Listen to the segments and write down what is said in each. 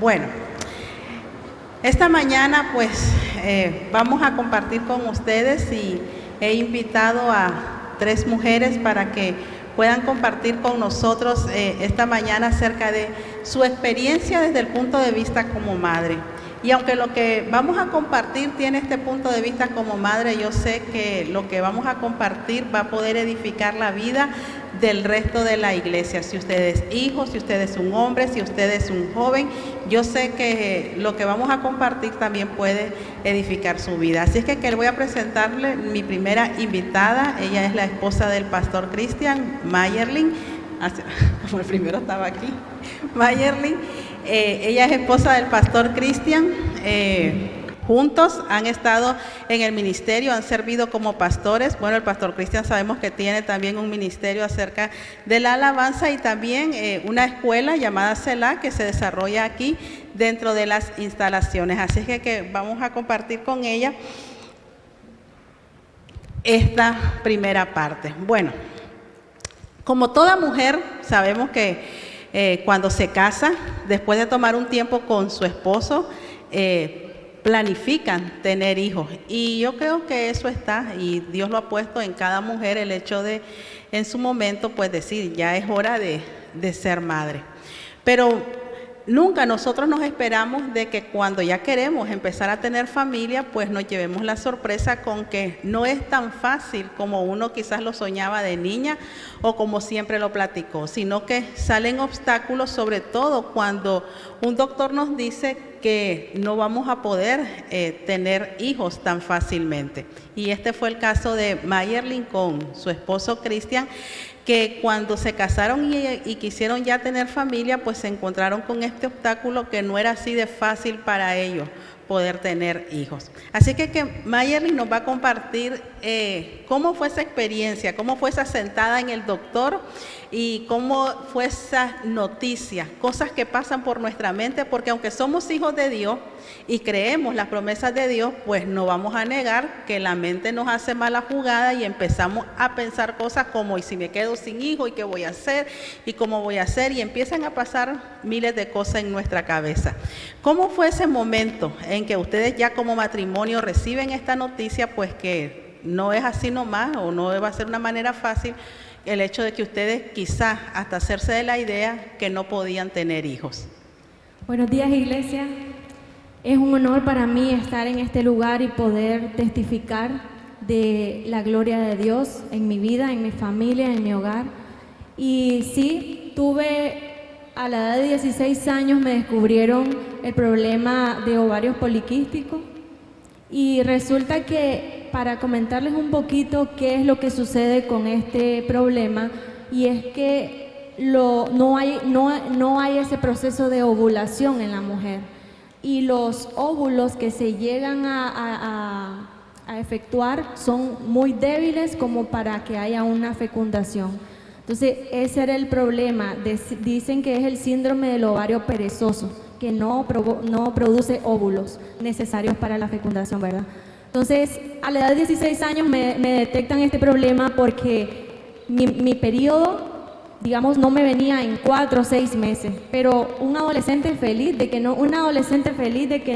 Bueno, esta mañana pues vamos a compartir con ustedes y he invitado a 3 mujeres para que puedan compartir con nosotros esta mañana acerca de su experiencia desde el punto de vista como madre. Y aunque lo que vamos a compartir tiene este punto de vista como madre, yo sé que lo que vamos a compartir va a poder edificar la vida del resto de la iglesia. Si usted es hijo, si usted es un hombre, si usted es un joven, yo sé que lo que vamos a compartir también puede edificar su vida. Así es que voy a presentarle mi primera invitada. Ella es la esposa del pastor Cristian Mayerling. Como el primero estaba aquí, Mayerling. Ella es esposa del pastor Cristian. Juntos han estado en el ministerio, han servido como pastores. Bueno, el pastor Cristian sabemos que tiene también un ministerio acerca de la alabanza y también una escuela llamada Selah que se desarrolla aquí dentro de las instalaciones. Así es que vamos a compartir con ella esta primera parte. Bueno, como toda mujer sabemos que cuando se casa, después de tomar un tiempo con su esposo, planifican tener hijos, y yo creo que eso está, y Dios lo ha puesto en cada mujer, el hecho de en su momento pues decir, ya es hora de ser madre. Pero nunca nosotros nos esperamos de que cuando ya queremos empezar a tener familia, pues nos llevemos la sorpresa con que no es tan fácil como uno quizás lo soñaba de niña o como siempre lo platicó, sino que salen obstáculos, sobre todo cuando un doctor nos dice que no vamos a poder tener hijos tan fácilmente. Y este fue el caso de Mayerling con su esposo Cristian, que cuando se casaron y quisieron ya tener familia, pues se encontraron con este obstáculo que no era así de fácil para ellos poder tener hijos. Así que Mayerling nos va a compartir cómo fue esa experiencia, cómo fue esa sentada en el doctor y cómo fue esa noticia, cosas que pasan por nuestra mente, porque aunque somos hijos de Dios y creemos las promesas de Dios, pues no vamos a negar que la mente nos hace mala jugada y empezamos a pensar cosas como, ¿y si me quedo sin hijo? ¿Y qué voy a hacer? ¿Y cómo voy a hacer? Y empiezan a pasar miles de cosas en nuestra cabeza. ¿Cómo fue ese momento en que ustedes ya como matrimonio reciben esta noticia? Pues que no es así nomás, o no va a ser una manera fácil, el hecho de que ustedes quizás hasta hacerse de la idea que no podían tener hijos. Buenos días, iglesia. Es un honor para mí estar en este lugar y poder testificar de la gloria de Dios en mi vida, en mi familia, en mi hogar. Y sí, a la edad de 16 años me descubrieron el problema de ovarios poliquísticos, y resulta que, para comentarles un poquito qué es lo que sucede con este problema, y es que no hay ese proceso de ovulación en la mujer, y los óvulos que se llegan a efectuar son muy débiles como para que haya una fecundación. Entonces ese era el problema. Dicen que es el síndrome del ovario perezoso, que no produce óvulos necesarios para la fecundación, ¿verdad? Entonces, a la edad de 16 años me detectan este problema porque mi periodo, digamos, no me venía en 4 o 6 meses, pero un adolescente feliz de que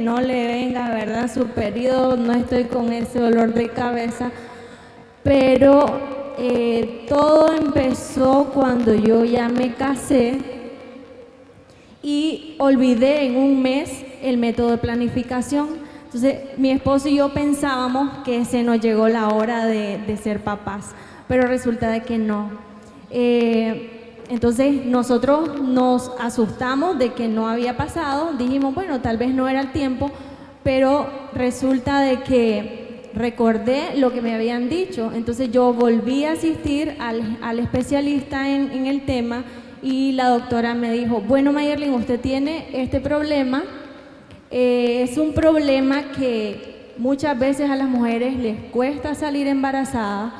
no le venga, ¿verdad?, su periodo. No estoy con ese dolor de cabeza, pero todo empezó cuando yo ya me casé y olvidé en un mes el método de planificación. Entonces mi esposo y yo pensábamos que se nos llegó la hora de ser papás, pero resulta de que no. Entonces nosotros nos asustamos de que no había pasado, dijimos, bueno, tal vez no era el tiempo, pero resulta de que recordé lo que me habían dicho. Entonces yo volví a asistir al especialista en el tema, y la doctora me dijo, bueno, Mayerling, usted tiene este problema. Es un problema que muchas veces a las mujeres les cuesta salir embarazadas,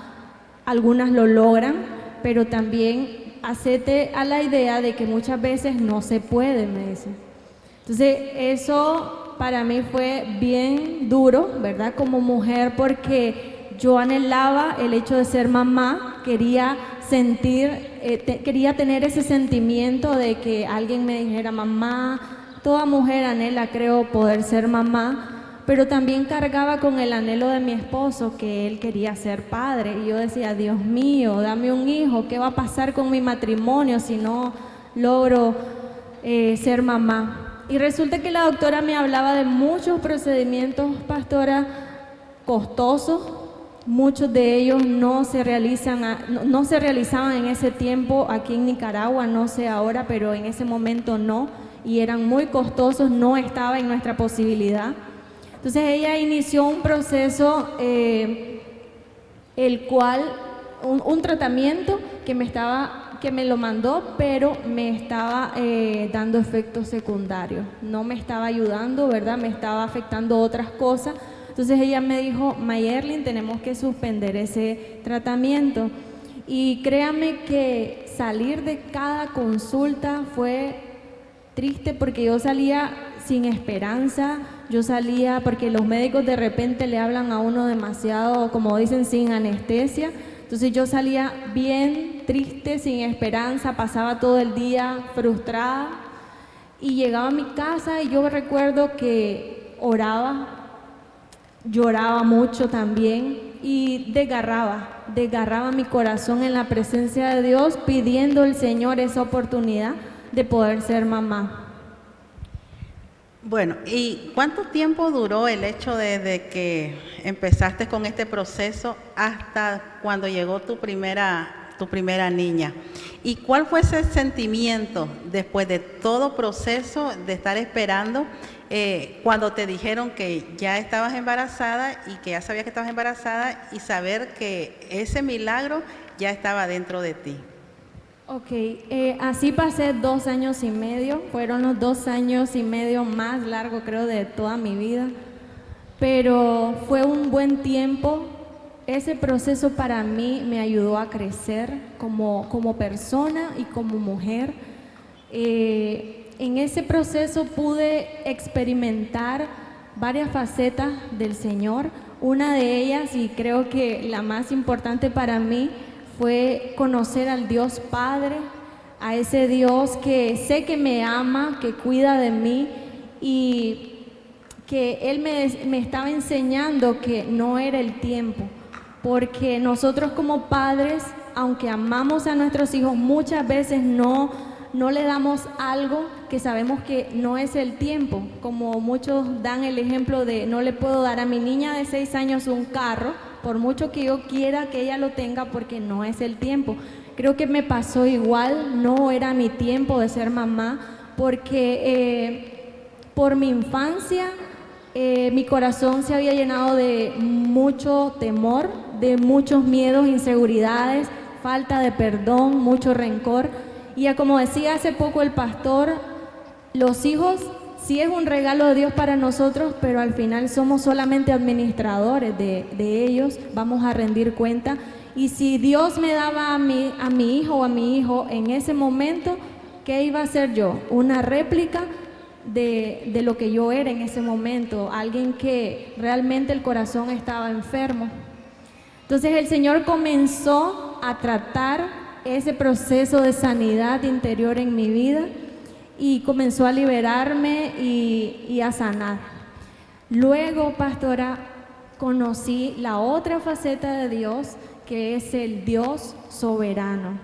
algunas lo logran, pero también hacete a la idea de que muchas veces no se puede, me dice. Entonces eso para mí fue bien duro, ¿verdad?, como mujer, porque yo anhelaba el hecho de ser mamá, quería tener ese sentimiento de que alguien me dijera, mamá, Toda mujer anhela, creo, poder ser mamá, pero también cargaba con el anhelo de mi esposo, que él quería ser padre. Y yo decía, Dios mío, dame un hijo, ¿qué va a pasar con mi matrimonio si no logro ser mamá? Y resulta que la doctora me hablaba de muchos procedimientos, pastora, costosos. Muchos de ellos no se realizaban en ese tiempo aquí en Nicaragua, no sé ahora, pero en ese momento no, y eran muy costosos, no estaba en nuestra posibilidad. Entonces ella inició un proceso, el cual, un tratamiento que me lo mandó, pero me estaba dando efectos secundarios, no me estaba ayudando, ¿verdad? Me estaba afectando otras cosas. Entonces ella me dijo, Mayerlin, tenemos que suspender ese tratamiento. Y créame que salir de cada consulta fue triste, porque yo salía sin esperanza, yo salía porque los médicos de repente le hablan a uno demasiado, como dicen, sin anestesia. Entonces yo salía bien triste, sin esperanza, pasaba todo el día frustrada y llegaba a mi casa y yo recuerdo que oraba, lloraba mucho también y desgarraba mi corazón en la presencia de Dios, pidiendo al Señor esa oportunidad de poder ser mamá. Bueno, ¿y cuánto tiempo duró el hecho de que empezaste con este proceso hasta cuando llegó tu primera niña? ¿Y cuál fue ese sentimiento después de todo proceso de estar esperando cuando te dijeron que ya estabas embarazada y que ya sabías que estabas embarazada y saber que ese milagro ya estaba dentro de ti? Ok, así pasé 2 años y medio, fueron los 2 años y medio más largos creo de toda mi vida, pero fue un buen tiempo. Ese proceso para mí me ayudó a crecer como persona y como mujer. En ese proceso pude experimentar varias facetas del Señor. Una de ellas, y creo que la más importante para mí, fue conocer al Dios Padre, a ese Dios que sé que me ama, que cuida de mí y que Él me estaba enseñando que no era el tiempo, porque nosotros como padres, aunque amamos a nuestros hijos, muchas veces no le damos algo que sabemos que no es el tiempo, como muchos dan el ejemplo de no le puedo dar a mi niña de 6 años un carro, por mucho que yo quiera que ella lo tenga, porque no es el tiempo. Creo que me pasó igual, no era mi tiempo de ser mamá, porque por mi infancia mi corazón se había llenado de mucho temor, de muchos miedos, inseguridades, falta de perdón, mucho rencor. Y como decía hace poco el pastor, los hijos sí es un regalo de Dios para nosotros, pero al final somos solamente administradores de ellos, vamos a rendir cuenta. Y si Dios me daba a mi hijo o a mi hijo en ese momento, ¿qué iba a hacer yo? Una réplica de lo que yo era en ese momento, alguien que realmente el corazón estaba enfermo. Entonces el Señor comenzó a tratar ese proceso de sanidad interior en mi vida y comenzó a liberarme y a sanar. Luego, pastora, conocí la otra faceta de Dios, que es el Dios soberano.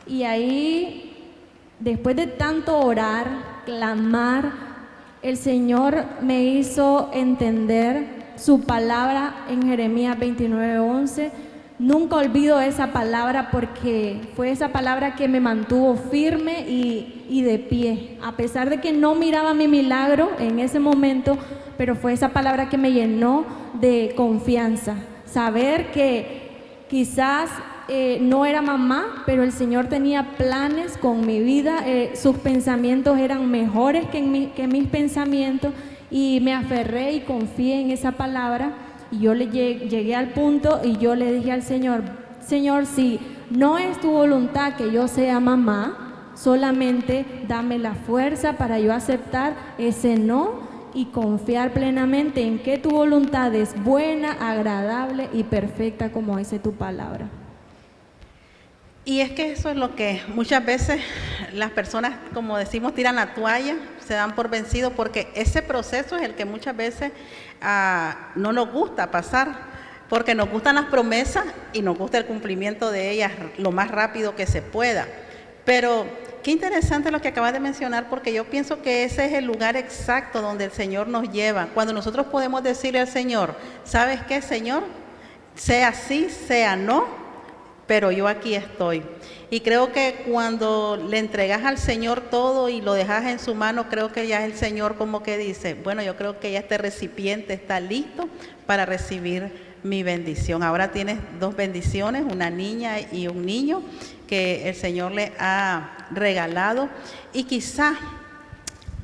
Y ahí, después de tanto orar, clamar, el Señor me hizo entender su palabra en Jeremías 29:11. Nunca olvido esa palabra, porque fue esa palabra que me mantuvo firme y de pie, a pesar de que no miraba mi milagro en ese momento, pero fue esa palabra que me llenó de confianza, saber que quizás no era mamá, pero el Señor tenía planes con mi vida, sus pensamientos eran mejores que mis pensamientos, y me aferré y confié en esa palabra. Y yo llegué al punto y yo le dije al Señor, Señor, si no es tu voluntad que yo sea mamá, solamente dame la fuerza para yo aceptar ese no y confiar plenamente en que tu voluntad es buena, agradable y perfecta, como dice tu palabra. Y es que eso es lo que muchas veces las personas, como decimos, tiran la toalla, se dan por vencidos, porque ese proceso es el que muchas veces no nos gusta pasar, porque nos gustan las promesas y nos gusta el cumplimiento de ellas lo más rápido que se pueda. Pero qué interesante lo que acabas de mencionar, porque yo pienso que ese es el lugar exacto donde el Señor nos lleva, cuando nosotros podemos decirle al Señor, ¿sabes qué, Señor? Sea sí, sea no, pero yo aquí estoy. Y creo que cuando le entregas al Señor todo y lo dejas en su mano, creo que ya el Señor como que dice, bueno, yo creo que ya este recipiente está listo para recibir mi bendición. Ahora tienes 2 bendiciones, una niña y un niño que el Señor le ha regalado. Y quizá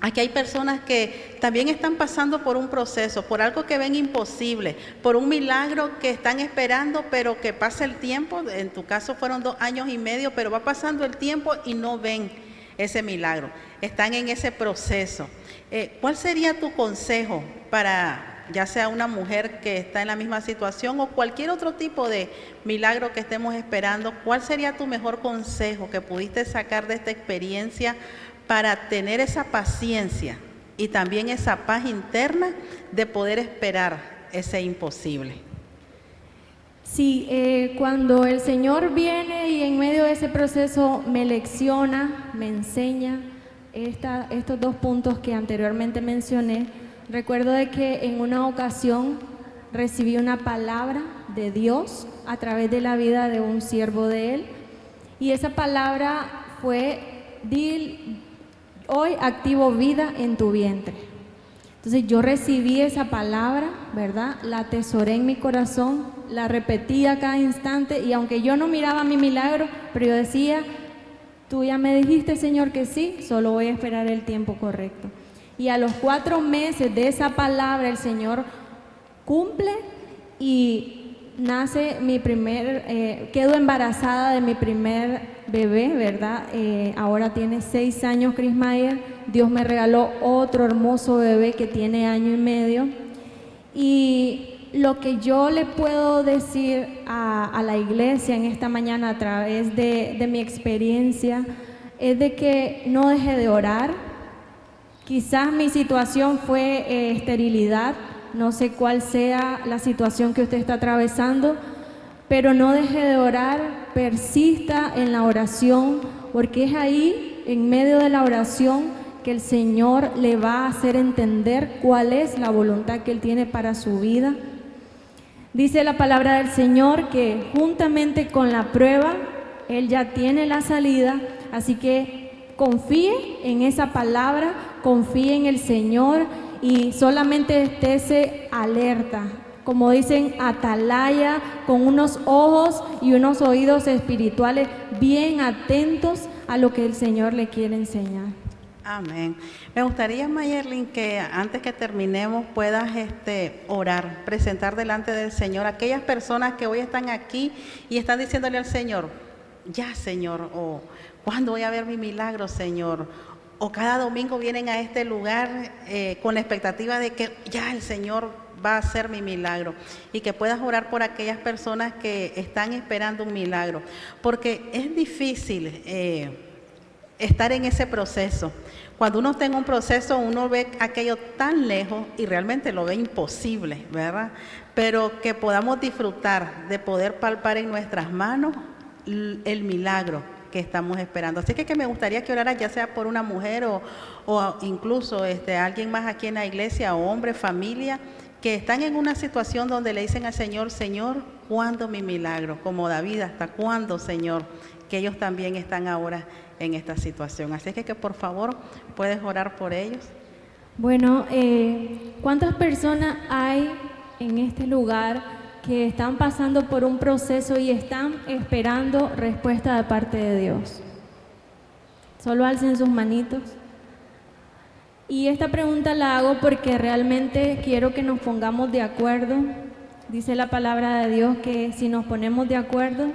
aquí hay personas que también están pasando por un proceso, por algo que ven imposible, por un milagro que están esperando, pero que pasa el tiempo. En tu caso fueron 2 años y medio, pero va pasando el tiempo y no ven ese milagro. Están en ese proceso. ¿Cuál sería tu consejo para, ya sea una mujer que está en la misma situación o cualquier otro tipo de milagro que estemos esperando? ¿Cuál sería tu mejor consejo que pudiste sacar de esta experiencia para tener esa paciencia y también esa paz interna de poder esperar ese imposible? Sí, cuando el Señor viene y en medio de ese proceso me lecciona, me enseña estos 2 puntos que anteriormente mencioné, recuerdo de que en una ocasión recibí una palabra de Dios a través de la vida de un siervo de Él, y esa palabra fue: hoy activo vida en tu vientre. Entonces yo recibí esa palabra, ¿verdad? La atesoré en mi corazón, la repetía a cada instante, y aunque yo no miraba mi milagro, pero yo decía, tú ya me dijiste, Señor, que sí, solo voy a esperar el tiempo correcto. Y a los 4 meses de esa palabra el Señor cumple y nace quedo embarazada de mi primer bebé, ¿verdad? Ahora tiene 6 años Chris Mayer. Dios me regaló otro hermoso bebé que tiene 1 año y medio. Y lo que yo le puedo decir a la iglesia en esta mañana a través de mi experiencia es de que no deje de orar. Quizás mi situación fue esterilidad, no sé cuál sea la situación que usted está atravesando, pero no deje de orar, persista en la oración, porque es ahí, en medio de la oración, que el Señor le va a hacer entender cuál es la voluntad que Él tiene para su vida. Dice la palabra del Señor que juntamente con la prueba, Él ya tiene la salida, así que confíe en esa palabra, confíe en el Señor y solamente estése alerta, como dicen, atalaya, con unos ojos y unos oídos espirituales bien atentos a lo que el Señor le quiere enseñar. Amén. Me gustaría, Mayerlin, que antes que terminemos puedas orar, presentar delante del Señor a aquellas personas que hoy están aquí y están diciéndole al Señor, ya, Señor, o ¿cuándo voy a ver mi milagro, Señor? O cada domingo vienen a este lugar con la expectativa de que ya el Señor va a hacer mi milagro, y que puedas orar por aquellas personas que están esperando un milagro, porque es difícil estar en ese proceso. Cuando uno está en un proceso, uno ve aquello tan lejos y realmente lo ve imposible, ¿verdad? Pero que podamos disfrutar de poder palpar en nuestras manos el milagro que estamos esperando. Así que me gustaría que oraras, ya sea por una mujer o incluso alguien más aquí en la iglesia, o hombre, familia, que están en una situación donde le dicen al Señor, Señor, ¿cuándo mi milagro? Como David, ¿hasta cuándo, Señor? Que ellos también están ahora en esta situación. Así que por favor, puedes orar por ellos. Bueno, ¿cuántas personas hay en este lugar que están pasando por un proceso y están esperando respuesta de parte de Dios? Solo alcen sus manitos. Y esta pregunta la hago porque realmente quiero que nos pongamos de acuerdo. Dice la palabra de Dios que si nos ponemos de acuerdo,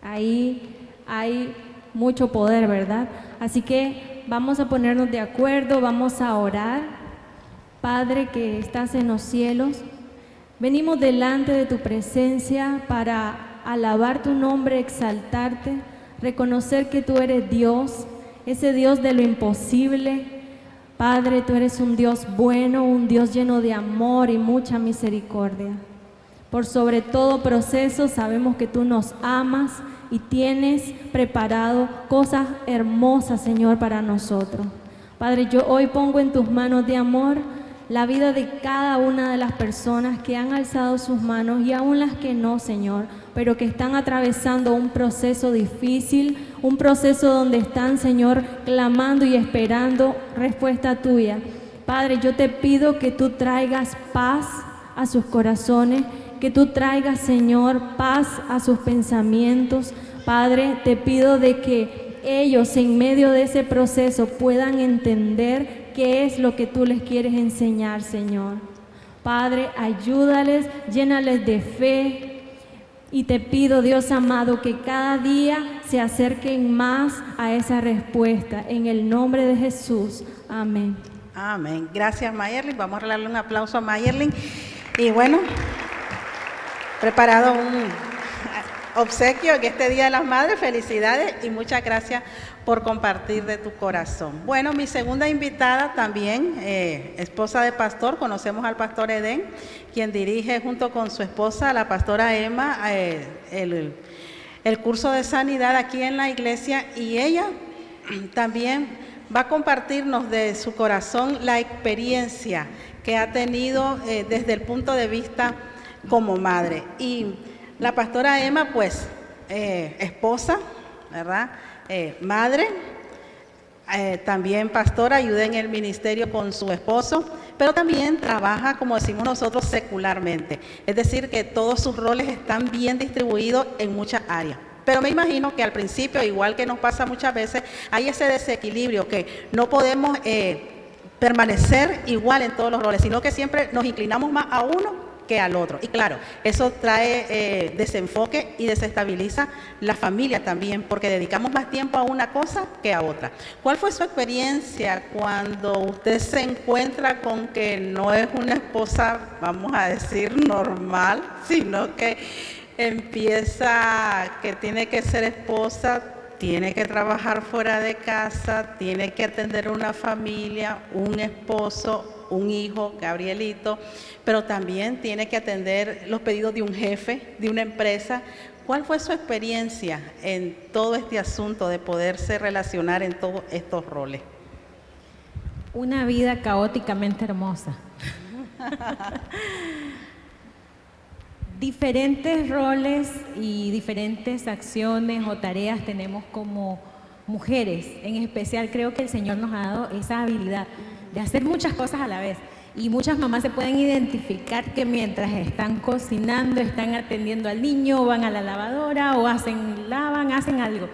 ahí hay mucho poder, ¿verdad? Así que vamos a ponernos de acuerdo, vamos a orar. Padre que estás en los cielos, venimos delante de tu presencia para alabar tu nombre, exaltarte, reconocer que tú eres Dios, ese Dios de lo imposible. Padre, tú eres un Dios bueno, un Dios lleno de amor y mucha misericordia. Por sobre todo proceso sabemos que tú nos amas y tienes preparado cosas hermosas, Señor, para nosotros. Padre, yo hoy pongo en tus manos de amor la vida de cada una de las personas que han alzado sus manos y aún las que no, Señor, pero que están atravesando un proceso difícil, un proceso donde están, Señor, clamando y esperando respuesta tuya. Padre, yo te pido que tú traigas paz a sus corazones, que tú traigas, Señor, paz a sus pensamientos. Padre, te pido de que ellos en medio de ese proceso puedan entender qué es lo que tú les quieres enseñar, Señor. Padre, ayúdales, llénales de fe y te pido, Dios amado, que cada día se acerquen más a esa respuesta. En el nombre de Jesús. Amén. Amén. Gracias, Mayerlin. Vamos a darle un aplauso a Mayerlin. Y bueno, preparado un obsequio en este Día de las Madres. Felicidades y muchas gracias por compartir de tu corazón. Bueno, mi segunda invitada también, esposa de pastor, conocemos al pastor Edén, quien dirige junto con su esposa, la pastora Emma, el curso de sanidad aquí en la iglesia, y ella también va a compartirnos de su corazón la experiencia que ha tenido desde el punto de vista como madre. Y la pastora Emma, pues, esposa, ¿verdad? Madre, también pastora, ayuda en el ministerio con su esposo, pero también trabaja, como decimos nosotros, secularmente. Es decir, que todos sus roles están bien distribuidos en muchas áreas. Pero me imagino que al principio, igual que nos pasa muchas veces, hay ese desequilibrio que no podemos permanecer igual en todos los roles, sino que siempre nos inclinamos más a uno que al otro. Y claro, eso trae desenfoque y desestabiliza la familia también, porque dedicamos más tiempo a una cosa que a otra. ¿Cuál fue su experiencia cuando usted se encuentra con que no es una esposa, vamos a decir, normal, sino que empieza que tiene que ser esposa, tiene que trabajar fuera de casa, tiene que atender una familia, un esposo, un hijo, Gabrielito, pero también tiene que atender los pedidos de un jefe, de una empresa? ¿Cuál fue su experiencia en todo este asunto de poderse relacionar en todos estos roles? Una vida caóticamente hermosa. Diferentes roles y diferentes acciones o tareas tenemos como mujeres. En especial creo que el Señor nos ha dado esa habilidad de hacer muchas cosas a la vez. Y muchas mamás se pueden identificar que mientras están cocinando, están atendiendo al niño, o van a la lavadora, o lavan, hacen algo.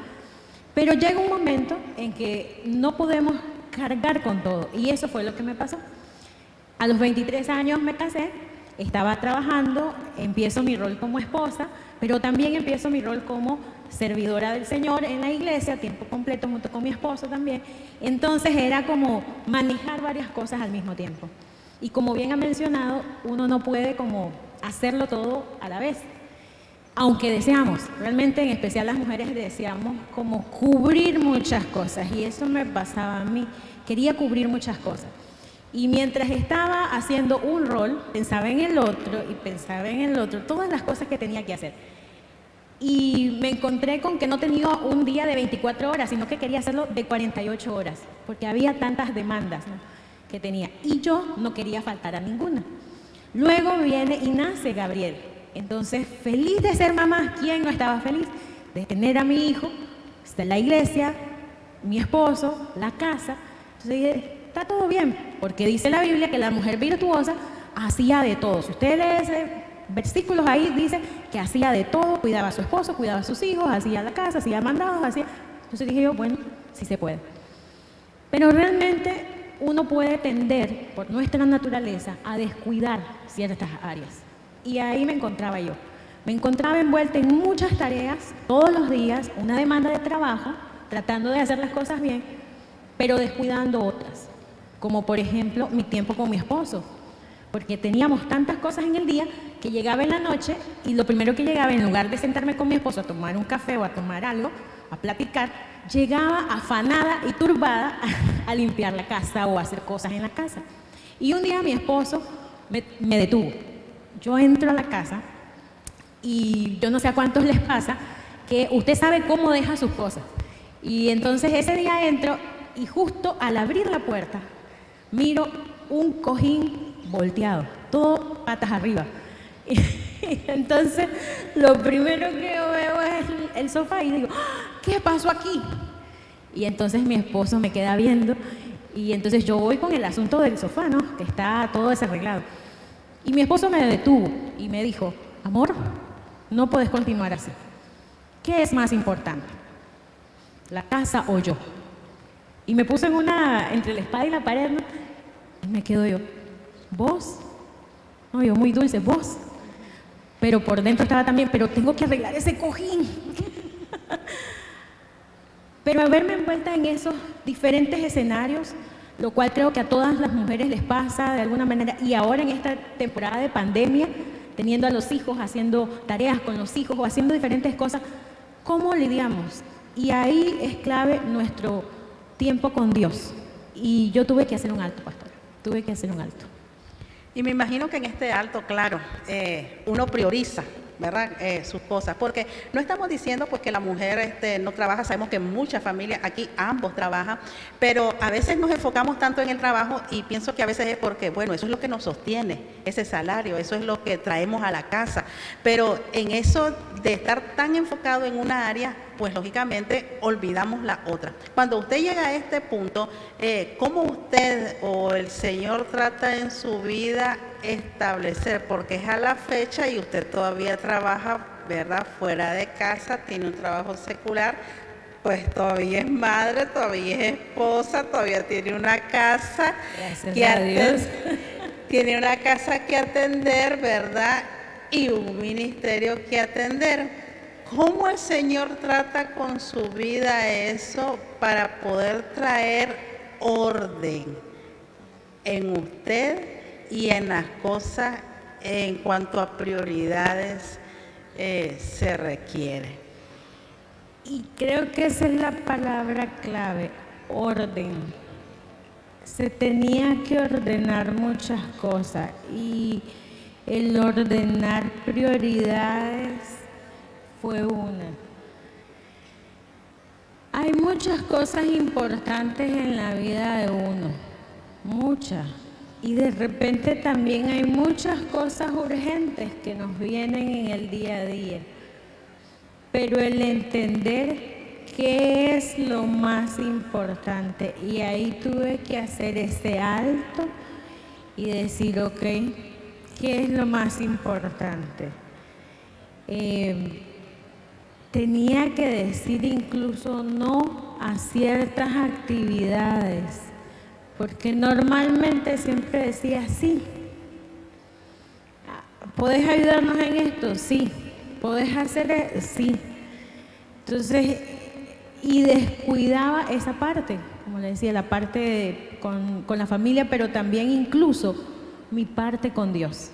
Pero llega un momento en que no podemos cargar con todo. Y eso fue lo que me pasó. A los 23 años me casé, estaba trabajando, empiezo mi rol como esposa, pero también empiezo mi rol como servidora del Señor en la iglesia, a tiempo completo junto con mi esposo también. Entonces era como manejar varias cosas al mismo tiempo. Y como bien ha mencionado, uno no puede como hacerlo todo a la vez. Aunque deseamos, realmente en especial las mujeres deseamos como cubrir muchas cosas. Y eso me pasaba a mí, quería cubrir muchas cosas. Y mientras estaba haciendo un rol, pensaba en el otro y pensaba en el otro, todas las cosas que tenía que hacer. Y me encontré con que no tenía un día de 24 horas, sino que quería hacerlo de 48 horas, porque había tantas demandas, ¿no?, que tenía. Y yo no quería faltar a ninguna. Luego viene y nace Gabriel. Entonces, feliz de ser mamá. ¿Quién no estaba feliz? De tener a mi hijo, está en la iglesia, mi esposo, la casa. Entonces dije, está todo bien, porque dice la Biblia que la mujer virtuosa hacía de todo. Si usted lee versículos ahí, dice que hacía de todo, cuidaba a su esposo, cuidaba a sus hijos, hacía la casa, hacía mandados, hacía... Entonces dije yo, bueno, sí se puede. Pero realmente uno puede tender, por nuestra naturaleza, a descuidar ciertas áreas. Y ahí me encontraba yo. Me encontraba envuelta en muchas tareas, todos los días, una demanda de trabajo, tratando de hacer las cosas bien, pero descuidando otras. Como por ejemplo, mi tiempo con mi esposo. porque teníamos tantas cosas en el día que llegaba en la noche y lo primero que llegaba, en lugar de sentarme con mi esposo a tomar un café o a tomar algo, a platicar, llegaba afanada y turbada a limpiar la casa o a hacer cosas en la casa. Y un día mi esposo me detuvo. Yo entro a la casa y yo no sé a cuántos les pasa que usted sabe cómo deja sus cosas. Y entonces ese día entro y justo al abrir la puerta miro un cojín volteado, todo patas arriba. Y entonces lo primero que yo veo es el sofá y digo, ¿qué pasó aquí? Y entonces mi esposo me queda viendo y entonces yo voy con el asunto del sofá, ¿no? Que está todo desarreglado. Y mi esposo me detuvo y me dijo, amor, no puedes continuar así. ¿Qué es más importante? ¿La casa o yo? Y me puso entre la espada y la pared, ¿no? Y me quedo yo, ¿vos? No, yo muy dulce, ¿vos? Pero por dentro estaba también, pero tengo que arreglar ese cojín. Pero haberme envuelta en esos diferentes escenarios, lo cual creo que a todas las mujeres les pasa de alguna manera, y ahora en esta temporada de pandemia, teniendo a los hijos, haciendo tareas con los hijos o haciendo diferentes cosas, ¿cómo lidiamos? Y ahí es clave nuestro tiempo con Dios. Y yo tuve que hacer un alto, pastor. Tuve que hacer un alto. Y me imagino que en este alto, claro, uno prioriza, ¿verdad? Sus cosas, porque no estamos diciendo pues que la mujer no trabaja, sabemos que muchas familias aquí ambos trabajan, pero a veces nos enfocamos tanto en el trabajo y pienso que a veces es porque, bueno, eso es lo que nos sostiene, ese salario, eso es lo que traemos a la casa, pero en eso de estar tan enfocado en una área, pues lógicamente olvidamos la otra. Cuando usted llega a este punto, ¿cómo usted o el Señor trata en su vida establecer? Porque es a la fecha y usted todavía trabaja, ¿verdad?, fuera de casa, tiene un trabajo secular, pues todavía es madre, todavía es esposa, todavía tiene una casa tiene una casa que atender, ¿verdad?, y un ministerio que atender. ¿Cómo el Señor trata con su vida eso para poder traer orden en usted y en las cosas en cuanto a prioridades se requiere? Y creo que esa es la palabra clave, orden. Se tenía que ordenar muchas cosas y el ordenar prioridades fue una. Hay muchas cosas importantes en la vida de uno, muchas. Y de repente también hay muchas cosas urgentes que nos vienen en el día a día. Pero el entender qué es lo más importante, y ahí tuve que hacer ese alto y decir, ok, ¿qué es lo más importante? Tenía que decir incluso no a ciertas actividades, porque normalmente siempre decía sí. ¿Podés ayudarnos en esto? Sí. ¿Podés hacer? Sí. Entonces, y descuidaba esa parte, como le decía, la parte con la familia, pero también incluso mi parte con Dios.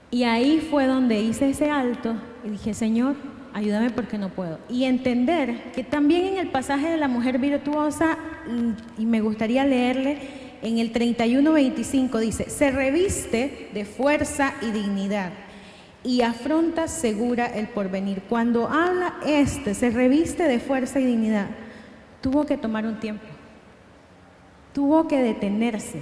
Y ahí fue donde hice ese alto y dije, Señor, ayúdame porque no puedo. Y entender que también en el pasaje de la mujer virtuosa, y me gustaría leerle en el 31:25, dice, se reviste de fuerza y dignidad y afronta segura el porvenir. Cuando habla se reviste de fuerza y dignidad, tuvo que tomar un tiempo, tuvo que detenerse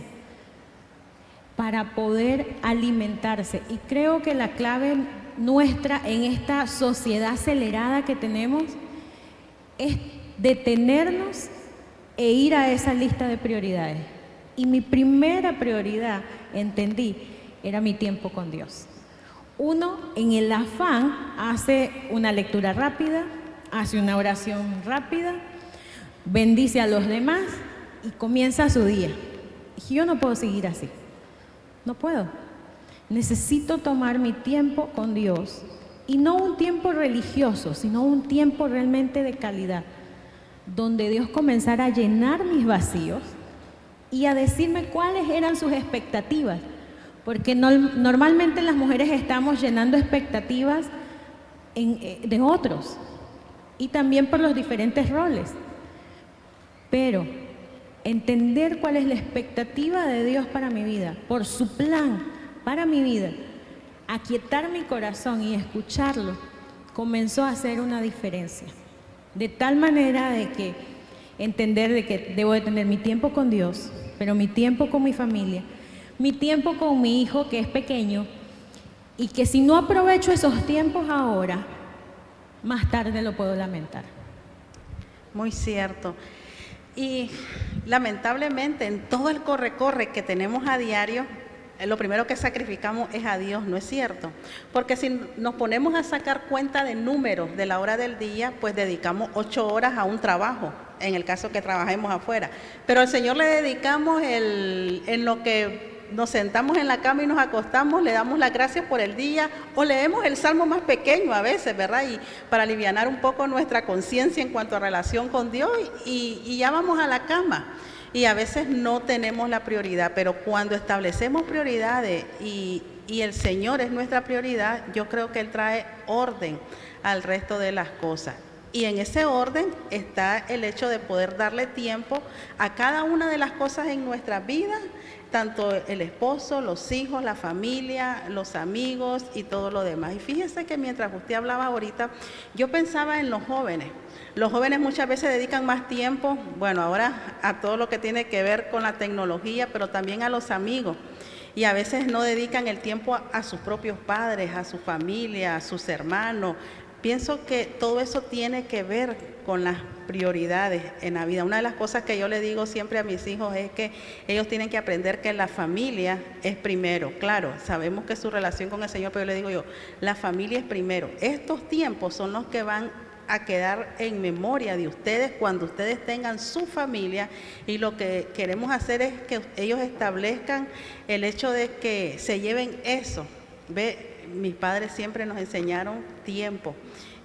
para poder alimentarse. Y creo que la clave nuestra en esta sociedad acelerada que tenemos es detenernos e ir a esa lista de prioridades. Y mi primera prioridad, entendí, era mi tiempo con Dios. Uno, en el afán, hace una lectura rápida, hace una oración rápida, bendice a los demás y comienza su día. Y yo no puedo seguir así, no puedo. Necesito tomar mi tiempo con Dios, y no un tiempo religioso, sino un tiempo realmente de calidad, donde Dios comenzara a llenar mis vacíos y a decirme cuáles eran sus expectativas, porque normalmente las mujeres estamos llenando expectativas de otros y también por los diferentes roles. Pero entender cuál es la expectativa de Dios para mi vida, por su plan para mi vida, aquietar mi corazón y escucharlo, comenzó a hacer una diferencia. De tal manera de que entender de que debo de tener mi tiempo con Dios, pero mi tiempo con mi familia, mi tiempo con mi hijo que es pequeño, y que si no aprovecho esos tiempos ahora, más tarde lo puedo lamentar. Muy cierto. Y lamentablemente en todo el corre-corre que tenemos a diario, lo primero que sacrificamos es a Dios, ¿no es cierto? Porque si nos ponemos a sacar cuenta de números de la hora del día, pues dedicamos 8 horas a un trabajo, en el caso que trabajemos afuera. Pero al Señor le dedicamos en lo que nos sentamos en la cama y nos acostamos, le damos las gracias por el día, o leemos el salmo más pequeño a veces, ¿verdad? Y para alivianar un poco nuestra conciencia en cuanto a relación con Dios, y ya vamos a la cama. Y a veces no tenemos la prioridad, pero cuando establecemos prioridades y el Señor es nuestra prioridad, yo creo que Él trae orden al resto de las cosas. Y en ese orden está el hecho de poder darle tiempo a cada una de las cosas en nuestra vida, tanto el esposo, los hijos, la familia, los amigos y todo lo demás. Y fíjese que mientras usted hablaba ahorita, yo pensaba en los jóvenes. Los jóvenes muchas veces dedican más tiempo, bueno, ahora a todo lo que tiene que ver con la tecnología, pero también a los amigos. Y a veces no dedican el tiempo a sus propios padres, a su familia, a sus hermanos. Pienso que todo eso tiene que ver con las prioridades en la vida. Una de las cosas que yo le digo siempre a mis hijos es que ellos tienen que aprender que la familia es primero. Claro, sabemos que su relación con el Señor, pero yo le digo la familia es primero. Estos tiempos son los que van a quedar en memoria de ustedes cuando ustedes tengan su familia, y lo que queremos hacer es que ellos establezcan el hecho de que se lleven eso. Mis padres siempre nos enseñaron tiempo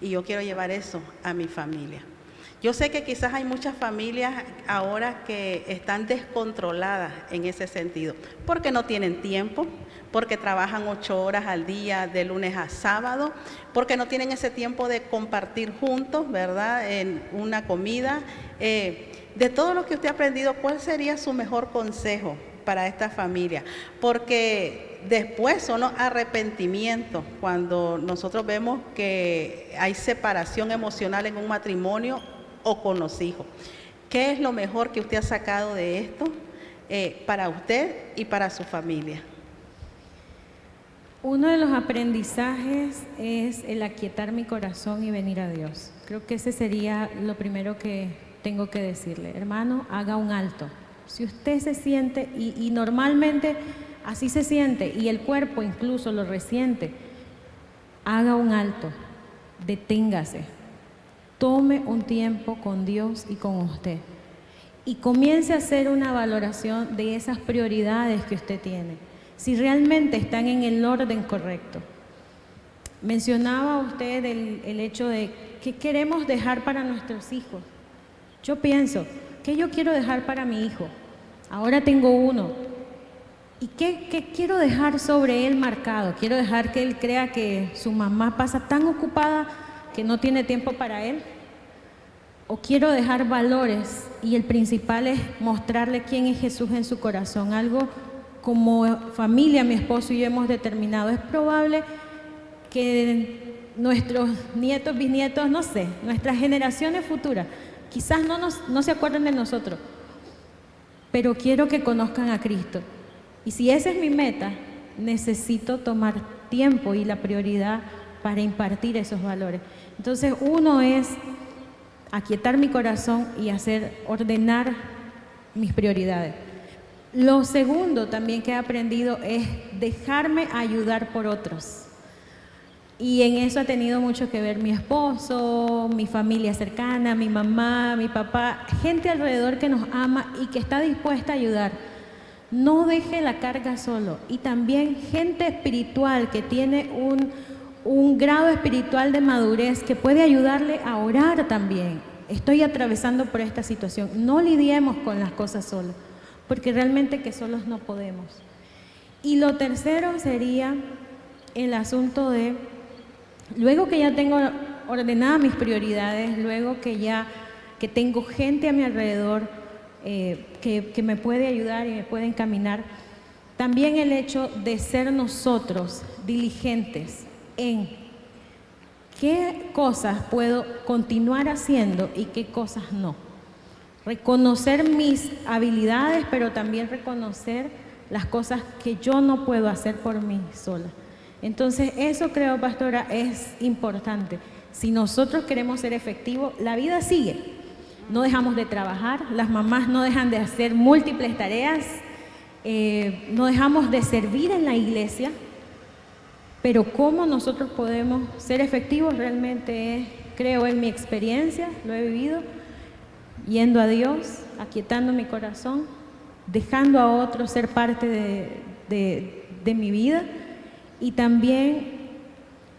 y yo quiero llevar eso a mi familia. Yo sé que quizás hay muchas familias ahora que están descontroladas en ese sentido, porque no tienen tiempo, porque trabajan 8 horas al día de lunes a sábado, porque no tienen ese tiempo de compartir juntos, ¿verdad?, en una comida. De todo lo que usted ha aprendido, ¿cuál sería su mejor consejo para esta familia? Porque después son los arrepentimientos cuando nosotros vemos que hay separación emocional en un matrimonio o con los hijos. ¿Qué es lo mejor que usted ha sacado de esto para usted y para su familia? Uno de los aprendizajes es el aquietar mi corazón y venir a Dios. Creo que ese sería lo primero que tengo que decirle. Hermano, haga un alto. Si usted se siente, y normalmente así se siente, y el cuerpo incluso lo resiente, haga un alto, deténgase, tome un tiempo con Dios y con usted, y comience a hacer una valoración de esas prioridades que usted tiene, si realmente están en el orden correcto. Mencionaba usted el hecho de qué queremos dejar para nuestros hijos. Yo pienso, ¿qué yo quiero dejar para mi hijo? Ahora tengo uno. ¿Y qué quiero dejar sobre él marcado? Quiero dejar que él crea que su mamá pasa tan ocupada que no tiene tiempo para él. ¿O quiero dejar valores? Y el principal es mostrarle quién es Jesús en su corazón. Algo como familia, mi esposo y yo hemos determinado. Es probable que nuestros nietos, bisnietos, no sé, nuestras generaciones futuras, quizás no se acuerden de nosotros, pero quiero que conozcan a Cristo. Y si esa es mi meta, necesito tomar tiempo y la prioridad para impartir esos valores. Entonces, uno es aquietar mi corazón y ordenar mis prioridades. Lo segundo también que he aprendido es dejarme ayudar por otros. Y en eso ha tenido mucho que ver mi esposo, mi familia cercana, mi mamá, mi papá, gente alrededor que nos ama y que está dispuesta a ayudar. No deje la carga solo. Y también gente espiritual que tiene un grado espiritual de madurez que puede ayudarle a orar también. Estoy atravesando por esta situación. No lidiemos con las cosas solos, porque realmente que solos no podemos. Y lo tercero sería el asunto de, luego que ya tengo ordenadas mis prioridades, luego que tengo gente a mi alrededor que me puede ayudar y me puede encaminar, también el hecho de ser nosotros diligentes en qué cosas puedo continuar haciendo y qué cosas no. Reconocer mis habilidades, pero también reconocer las cosas que yo no puedo hacer por mí sola. Entonces, eso creo, pastora, es importante. Si nosotros queremos ser efectivos, la vida sigue. No dejamos de trabajar, las mamás no dejan de hacer múltiples tareas, no dejamos de servir en la iglesia, pero cómo nosotros podemos ser efectivos realmente es, creo en mi experiencia, lo he vivido, yendo a Dios, aquietando mi corazón, dejando a otros ser parte de mi vida y también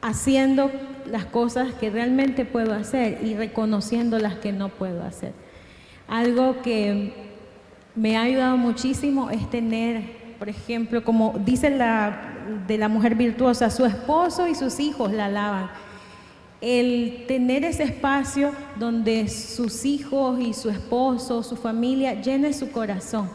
haciendo las cosas que realmente puedo hacer y reconociendo las que no puedo hacer. Algo que me ha ayudado muchísimo es tener, por ejemplo, como dice de la mujer virtuosa, su esposo y sus hijos la alaban. El tener ese espacio donde sus hijos y su esposo, su familia, llene su corazón,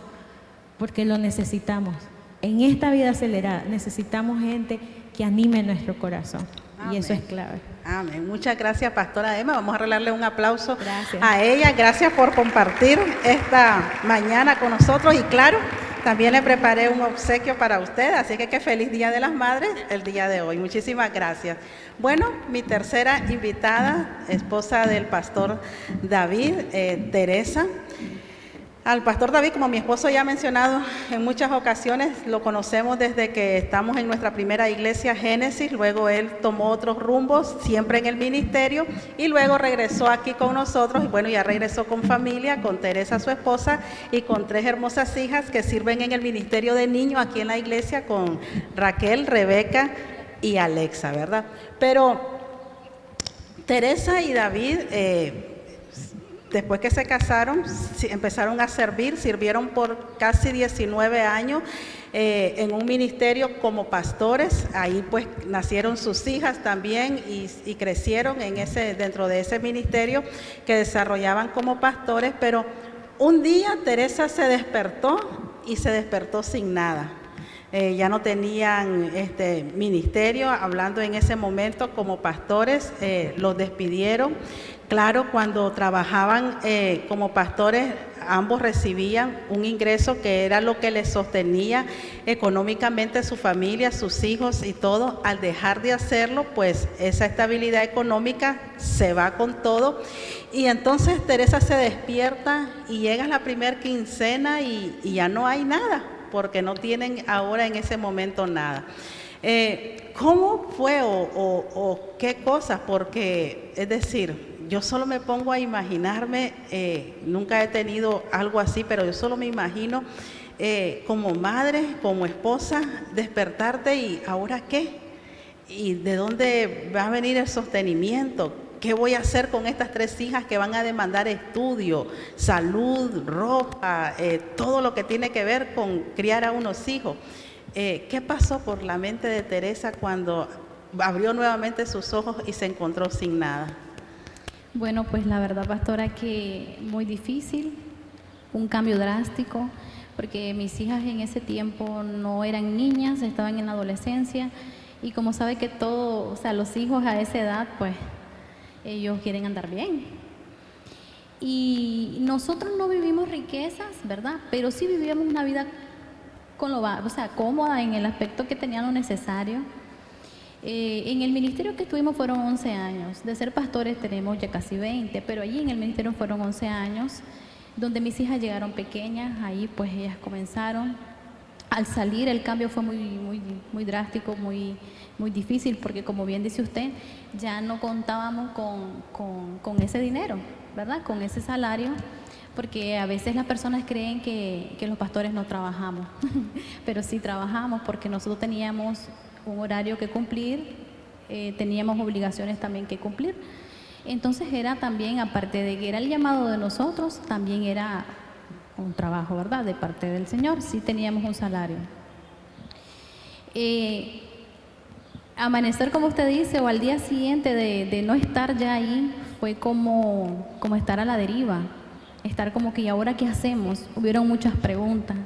porque lo necesitamos. En esta vida acelerada necesitamos gente que anime nuestro corazón. Amén. Y eso es clave. Amén. Muchas gracias, pastora Emma. Vamos a regalarle un aplauso gracias a ella. Gracias por compartir esta mañana con nosotros. Y claro, también le preparé un obsequio para usted, así que qué feliz Día de las Madres el día de hoy. Muchísimas gracias. Bueno, mi tercera invitada, esposa del pastor David, Teresa. Al pastor David, como mi esposo ya ha mencionado en muchas ocasiones, lo conocemos desde que estamos en nuestra primera iglesia Génesis, luego él tomó otros rumbos, siempre en el ministerio, y luego regresó aquí con nosotros, y bueno, ya regresó con familia, con Teresa, su esposa, y con 3 hermosas hijas que sirven en el ministerio de niños aquí en la iglesia, con Raquel, Rebeca y Alexa, ¿verdad? Pero Teresa y David, después que se casaron, empezaron a sirvieron por casi 19 años en un ministerio como pastores. Ahí pues nacieron sus hijas también y crecieron dentro de ese ministerio que desarrollaban como pastores. Pero un día Teresa se despertó y se despertó sin nada. Ya no tenían ministerio, hablando en ese momento como pastores, los despidieron. Claro, cuando trabajaban como pastores, ambos recibían un ingreso que era lo que les sostenía económicamente a su familia, sus hijos y todo. Al dejar de hacerlo, pues esa estabilidad económica se va con todo. Y entonces Teresa se despierta y llega la primera quincena y ya no hay nada, porque no tienen ahora en ese momento nada. ¿Cómo fue o qué cosas? Porque, es decir, yo solo me pongo a imaginarme, nunca he tenido algo así, pero yo solo me imagino como madre, como esposa, despertarte y ¿ahora qué? ¿Y de dónde va a venir el sostenimiento? ¿Qué voy a hacer con estas 3 hijas que van a demandar estudio, salud, ropa, todo lo que tiene que ver con criar a unos hijos? ¿Qué pasó por la mente de Teresa cuando abrió nuevamente sus ojos y se encontró sin nada? Bueno, pues la verdad, pastora, que muy difícil, un cambio drástico, porque mis hijas en ese tiempo no eran niñas, estaban en la adolescencia, y como sabe que todo, o sea, los hijos a esa edad, pues ellos quieren andar bien. Y nosotros no vivimos riquezas, ¿verdad? Pero sí vivíamos una vida cómoda en el aspecto que tenían lo necesario. En el ministerio que estuvimos fueron 11 años. De ser pastores tenemos ya casi 20, pero allí en el ministerio fueron 11 años, donde mis hijas llegaron pequeñas, ahí pues ellas comenzaron. Al salir el cambio fue muy drástico, muy difícil, porque como bien dice usted, ya no contábamos con ese dinero, ¿verdad? Con ese salario, porque a veces las personas creen que los pastores no trabajamos, pero sí trabajamos, porque nosotros teníamos un horario que cumplir, teníamos obligaciones también que cumplir. Entonces era también, aparte de que era el llamado de nosotros, también era un trabajo, ¿verdad?, de parte del Señor. Sí teníamos un salario. Amanecer, como usted dice, o al día siguiente de no estar ya ahí, fue como estar a la deriva, estar como que, ¿y ahora qué hacemos? Hubieron muchas preguntas.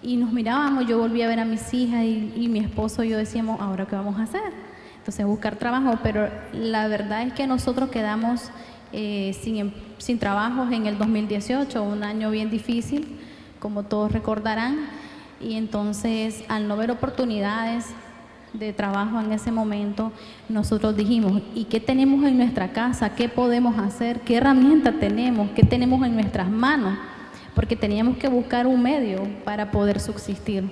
Y nos mirábamos, yo volví a ver a mis hijas y mi esposo y yo decíamos, ¿ahora qué vamos a hacer? Entonces, buscar trabajo, pero la verdad es que nosotros quedamos sin trabajos en el 2018, un año bien difícil, como todos recordarán, y entonces, al no ver oportunidades de trabajo en ese momento, nosotros dijimos, ¿y qué tenemos en nuestra casa? ¿Qué podemos hacer? ¿Qué herramienta tenemos? ¿Qué tenemos en nuestras manos? Porque teníamos que buscar un medio para poder subsistir.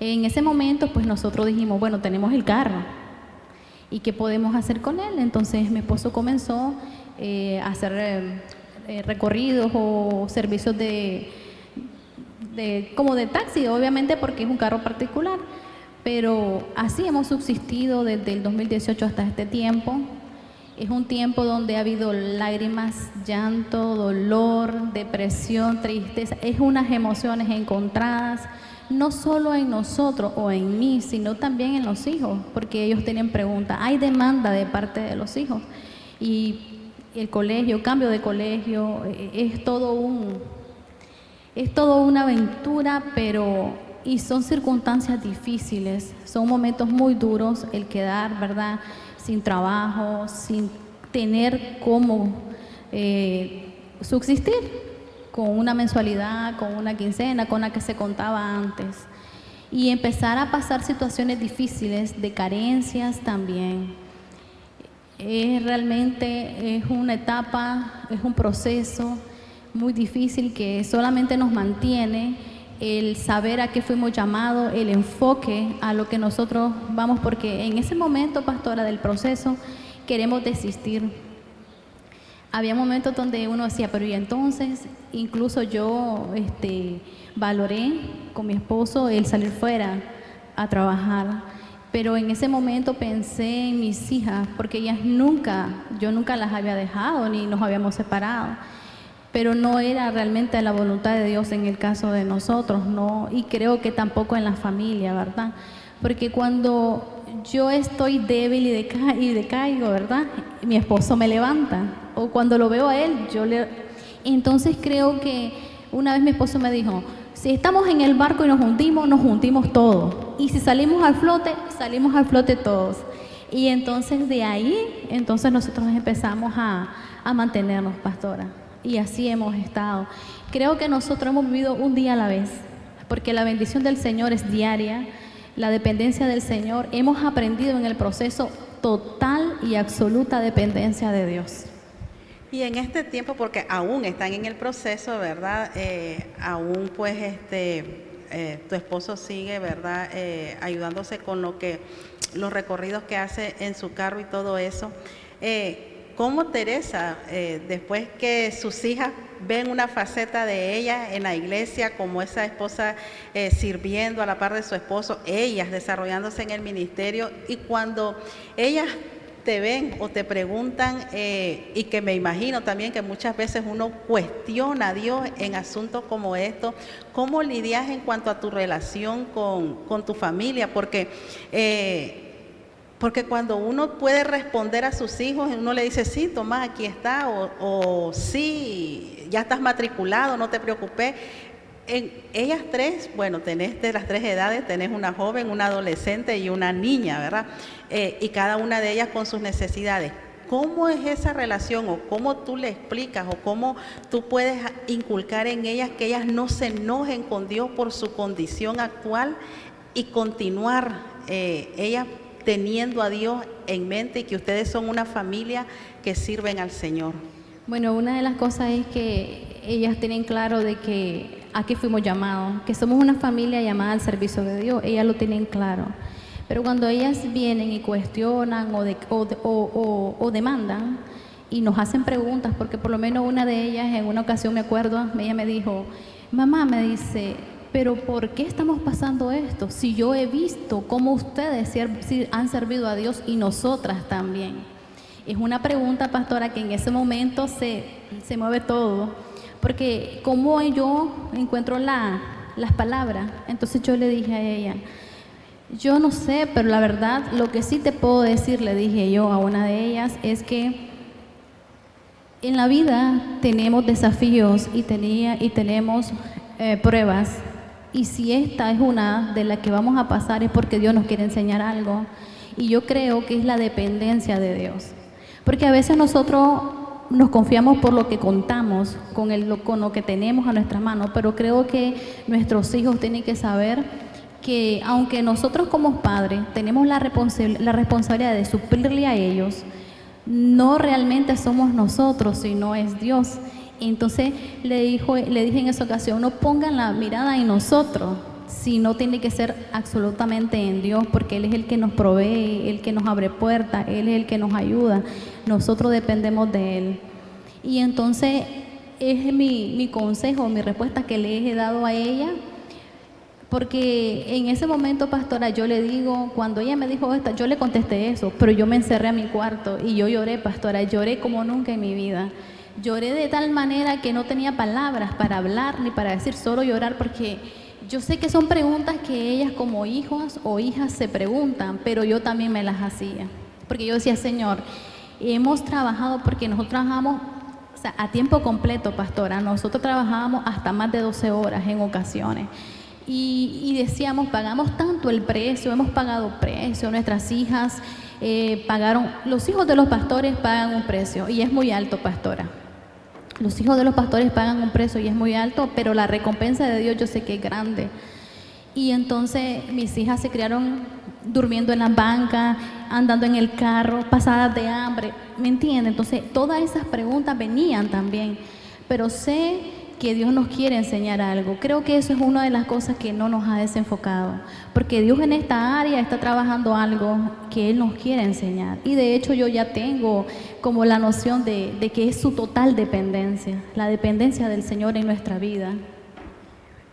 En ese momento, pues nosotros dijimos, bueno, tenemos el carro, ¿y qué podemos hacer con él? Entonces mi esposo comenzó a hacer recorridos o servicios como de taxi, obviamente porque es un carro particular. Pero así hemos subsistido desde el 2018 hasta este tiempo. Es un tiempo donde ha habido lágrimas, llanto, dolor, depresión, tristeza. Es unas emociones encontradas, no solo en nosotros o en mí, sino también en los hijos, porque ellos tienen preguntas. Hay demanda de parte de los hijos. Y el colegio, cambio de colegio, es todo una aventura, y son circunstancias difíciles, son momentos muy duros el quedar, ¿verdad?, sin trabajo, sin tener cómo subsistir, con una mensualidad, con una quincena, con la que se contaba antes. Y empezar a pasar situaciones difíciles, de carencias también. Realmente es una etapa, es un proceso muy difícil que solamente nos mantiene el saber a qué fuimos llamados, el enfoque a lo que nosotros vamos, porque en ese momento, pastora, del proceso, queremos desistir. Había momentos donde uno decía, pero y entonces, incluso yo valoré con mi esposo el salir fuera a trabajar, pero en ese momento pensé en mis hijas, porque ellas yo nunca las había dejado, ni nos habíamos separado. Pero no era realmente la voluntad de Dios en el caso de nosotros, no, y creo que tampoco en la familia, ¿verdad? Porque cuando yo estoy débil y decaigo, ¿verdad?, mi esposo me levanta, o cuando lo veo a él, Entonces creo que una vez mi esposo me dijo, si estamos en el barco y nos hundimos todos, y si salimos al flote todos. Y entonces de ahí, nosotros empezamos a mantenernos, pastora. Y así hemos estado. Creo que nosotros hemos vivido un día a la vez, porque la bendición del Señor es diaria, la dependencia del Señor. Hemos aprendido en el proceso total y absoluta dependencia de Dios. Y en este tiempo, porque aún están en el proceso, ¿verdad? Aún pues tu esposo sigue, ¿verdad?, ayudándose con los recorridos que hace en su carro y todo eso. ¿Cómo Teresa, después que sus hijas ven una faceta de ella en la iglesia, como esa esposa sirviendo a la par de su esposo, ellas desarrollándose en el ministerio, y cuando ellas te ven o te preguntan, y que me imagino también que muchas veces uno cuestiona a Dios en asuntos como estos, ¿cómo lidias en cuanto a tu relación con tu familia? Porque cuando uno puede responder a sus hijos, uno le dice, sí, toma, aquí está, o sí, ya estás matriculado, no te preocupes. Ellas tres, bueno, tenés de las tres edades, tenés una joven, una adolescente y una niña, ¿verdad? Y cada una de ellas con sus necesidades. ¿Cómo es esa relación, o cómo tú le explicas, o cómo tú puedes inculcar en ellas que ellas no se enojen con Dios por su condición actual y continuar ellas teniendo a Dios en mente, y que ustedes son una familia que sirven al Señor? Bueno, una de las cosas es que ellas tienen claro de que a qué fuimos llamados, que somos una familia llamada al servicio de Dios, ellas lo tienen claro. Pero cuando ellas vienen y cuestionan o demandan y nos hacen preguntas, porque por lo menos una de ellas en una ocasión, me acuerdo, ella me dijo, mamá, me dice, pero ¿por qué estamos pasando esto? Si yo he visto cómo ustedes han servido a Dios y nosotras también. Es una pregunta, pastora, que en ese momento se mueve todo, porque como yo encuentro las palabras, entonces yo le dije a ella, Yo no sé, pero la verdad, lo que sí te puedo decir, le dije yo a una de ellas, es que en la vida tenemos desafíos y tenemos pruebas. Y si esta es una de las que vamos a pasar es porque Dios nos quiere enseñar algo. Y yo creo que es la dependencia de Dios. Porque a veces nosotros nos confiamos por lo que contamos, con lo que tenemos a nuestras manos, pero creo que nuestros hijos tienen que saber que aunque nosotros como padres tenemos la responsabilidad de suplirle a ellos, no realmente somos nosotros, sino es Dios. Entonces le dije en esa ocasión, no pongan la mirada en nosotros, sino tiene que ser absolutamente en Dios, porque Él es el que nos provee, el que nos abre puertas, Él es el que nos ayuda, nosotros dependemos de Él. Y entonces es mi consejo, mi respuesta que le he dado a ella, porque en ese momento, pastora, yo le digo, cuando ella me dijo esta, yo le contesté eso, pero yo me encerré a mi cuarto y yo lloré, pastora, lloré como nunca en mi vida. Lloré de tal manera que no tenía palabras para hablar ni para decir, solo llorar, porque yo sé que son preguntas que ellas como hijos o hijas se preguntan, pero yo también me las hacía. Porque yo decía, Señor, hemos trabajado, porque nosotros trabajamos a tiempo completo, pastora, nosotros trabajábamos hasta más de 12 horas en ocasiones. Y decíamos, pagamos tanto el precio, hemos pagado precio, nuestras hijas pagaron, los hijos de los pastores pagan un precio y es muy alto, pastora. Los hijos de los pastores pagan un precio y es muy alto, pero la recompensa de Dios yo sé que es grande. Y entonces mis hijas se criaron durmiendo en la banca, andando en el carro, pasadas de hambre, ¿me entiende? Entonces todas esas preguntas venían también, pero sé que Dios nos quiere enseñar algo. Creo que eso es una de las cosas que no nos ha desenfocado, porque Dios en esta área está trabajando algo que Él nos quiere enseñar. Y de hecho yo ya tengo como la noción de que es su total dependencia, la dependencia del Señor en nuestra vida.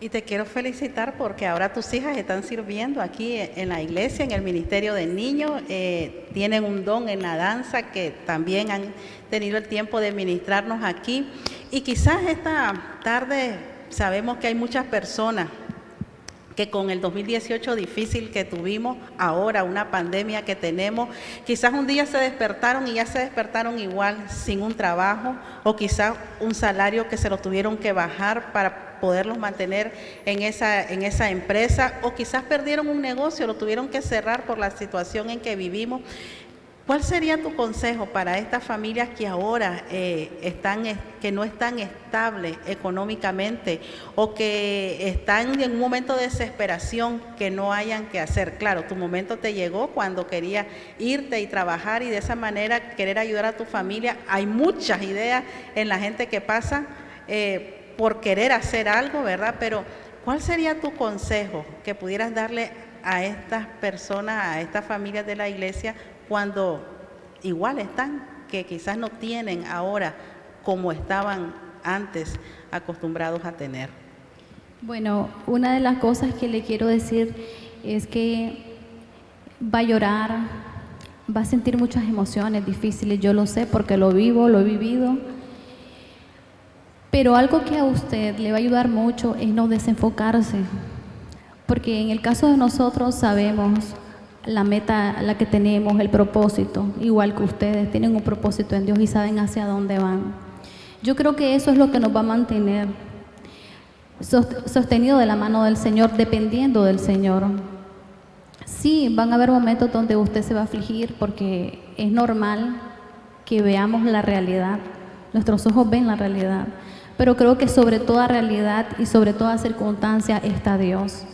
Y te quiero felicitar porque ahora tus hijas están sirviendo aquí en la iglesia, en el Ministerio de Niños. Tienen un don en la danza que también han tenido el tiempo de ministrarnos aquí. Y quizás esta tarde sabemos que hay muchas personas que con el 2018 difícil que tuvimos, ahora una pandemia que tenemos, quizás un día se despertaron y ya se despertaron igual sin un trabajo, o quizás un salario que se lo tuvieron que bajar para poderlos mantener en esa empresa, o quizás perdieron un negocio, lo tuvieron que cerrar por la situación en que vivimos. ¿Cuál sería tu consejo para estas familias que ahora que no están estables económicamente o que están en un momento de desesperación que no hayan que hacer? Claro, tu momento te llegó cuando querías irte y trabajar y de esa manera querer ayudar a tu familia. Hay muchas ideas en la gente que pasa por querer hacer algo, ¿verdad? Pero ¿cuál sería tu consejo que pudieras darle a estas personas, a estas familias de la iglesia, cuando igual están, que quizás no tienen ahora como estaban antes acostumbrados a tener? Bueno, una de las cosas que le quiero decir es que va a llorar, va a sentir muchas emociones difíciles, yo lo sé porque lo vivo, lo he vivido, pero algo que a usted le va a ayudar mucho es no desenfocarse, porque en el caso de nosotros sabemos la meta, la que tenemos, el propósito, igual que ustedes tienen un propósito en Dios y saben hacia dónde van. Yo creo que eso es lo que nos va a mantener sostenido de la mano del Señor, dependiendo del Señor. Sí, van a haber momentos donde usted se va a afligir porque es normal que veamos la realidad, nuestros ojos ven la realidad, pero creo que sobre toda realidad y sobre toda circunstancia está Dios.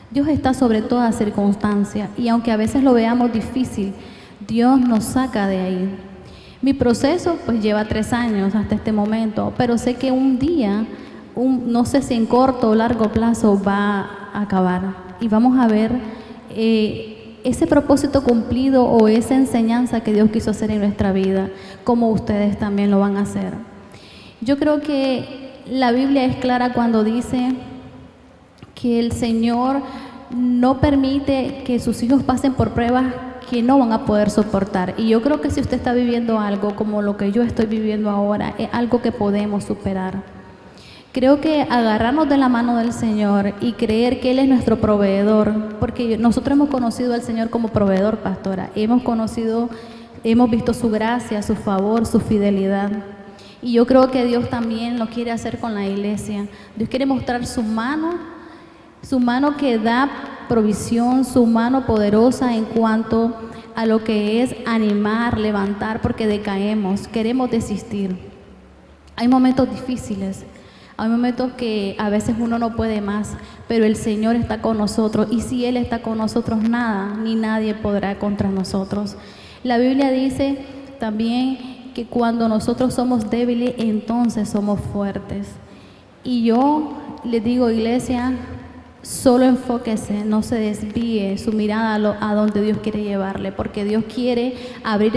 Dios está sobre toda circunstancia y aunque a veces lo veamos difícil, Dios nos saca de ahí. Mi proceso pues lleva 3 años hasta este momento, pero sé que un día, no sé si en corto o largo plazo va a acabar y vamos a ver ese propósito cumplido o esa enseñanza que Dios quiso hacer en nuestra vida, como ustedes también lo van a hacer. Yo creo que la Biblia es clara cuando dice que el Señor no permite que sus hijos pasen por pruebas que no van a poder soportar. Y yo creo que si usted está viviendo algo como lo que yo estoy viviendo ahora, es algo que podemos superar. Creo que agarrarnos de la mano del Señor y creer que Él es nuestro proveedor, porque nosotros hemos conocido al Señor como proveedor, pastora. Hemos visto su gracia, su favor, su fidelidad. Y yo creo que Dios también lo quiere hacer con la iglesia. Dios quiere mostrar su mano que da provisión, su mano poderosa en cuanto a lo que es animar, levantar, porque decaemos, queremos desistir. Hay momentos difíciles. Hay momentos que a veces uno no puede más, pero el Señor está con nosotros, y si Él está con nosotros, nada ni nadie podrá contra nosotros. La Biblia dice también que cuando nosotros somos débiles, entonces somos fuertes. Y yo les digo, iglesia, solo enfóquese, no se desvíe su mirada a donde Dios quiere llevarle, porque Dios quiere abrir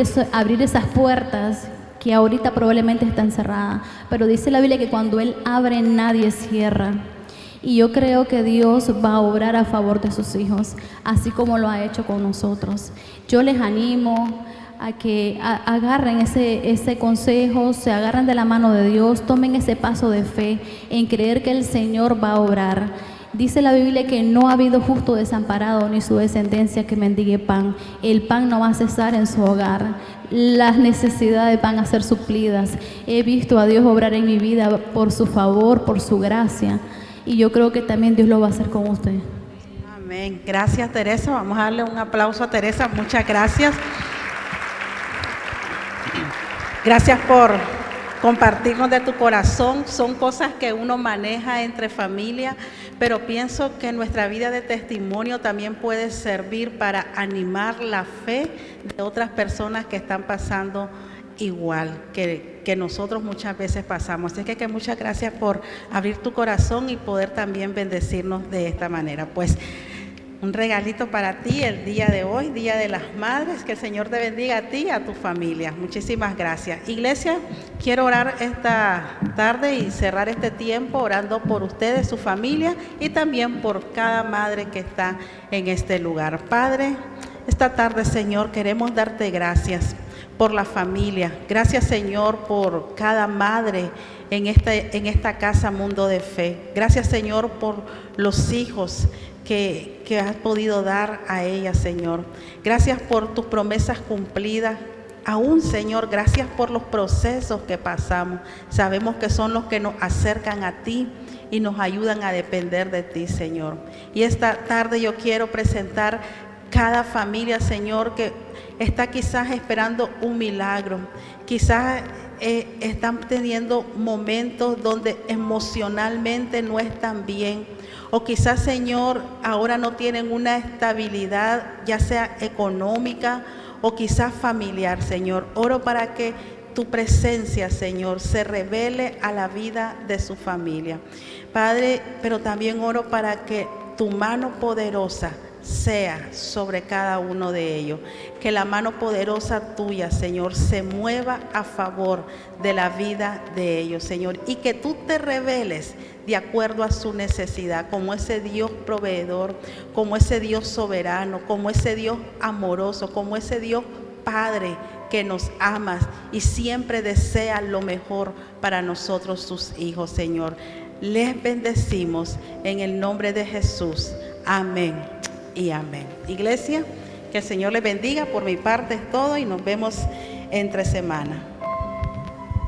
esas puertas que ahorita probablemente está encerrada, pero dice la Biblia que cuando Él abre, nadie cierra. Y yo creo que Dios va a obrar a favor de sus hijos, así como lo ha hecho con nosotros. Yo les animo a que agarren ese consejo, se agarren de la mano de Dios, tomen ese paso de fe en creer que el Señor va a obrar. Dice la Biblia que no ha habido justo desamparado ni su descendencia que mendigue pan. El pan no va a cesar en su hogar. Las necesidades van a ser suplidas. He visto a Dios obrar en mi vida por su favor, por su gracia. Y yo creo que también Dios lo va a hacer con usted. Amén. Gracias, Teresa. Vamos a darle un aplauso a Teresa. Muchas gracias. Gracias por compartirnos de tu corazón. Son cosas que uno maneja entre familia, pero pienso que nuestra vida de testimonio también puede servir para animar la fe de otras personas que están pasando igual que nosotros muchas veces pasamos. Así que muchas gracias por abrir tu corazón y poder también bendecirnos de esta manera. Pues un regalito para ti el día de hoy, Día de las Madres. Que el Señor te bendiga a ti y a tu familia. Muchísimas gracias. Iglesia, quiero orar esta tarde y cerrar este tiempo orando por ustedes, su familia, y también por cada madre que está en este lugar. Padre, esta tarde, Señor, queremos darte gracias por la familia. Gracias, Señor, por cada madre en esta casa Mundo de Fe. Gracias, Señor, por los hijos que has podido dar a ella, Señor. Gracias por tus promesas cumplidas. Aún, Señor, gracias por los procesos que pasamos. Sabemos que son los que nos acercan a ti y nos ayudan a depender de ti, Señor. Y esta tarde yo quiero presentar cada familia, Señor, que está quizás esperando un milagro. Quizás están teniendo momentos donde emocionalmente no están bien. O quizás, Señor, ahora no tienen una estabilidad, ya sea económica o quizás familiar, Señor. Oro para que tu presencia, Señor, se revele a la vida de su familia. Padre, pero también oro para que tu mano poderosa sea sobre cada uno de ellos. Que la mano poderosa tuya, Señor, se mueva a favor de la vida de ellos, Señor. Y que tú te reveles de acuerdo a su necesidad, como ese Dios proveedor, como ese Dios soberano, como ese Dios amoroso, como ese Dios Padre que nos amas y siempre desea lo mejor para nosotros, sus hijos, Señor. Les bendecimos en el nombre de Jesús. Amén y amén. Iglesia, que el Señor les bendiga. Por mi parte es todo y nos vemos entre semana.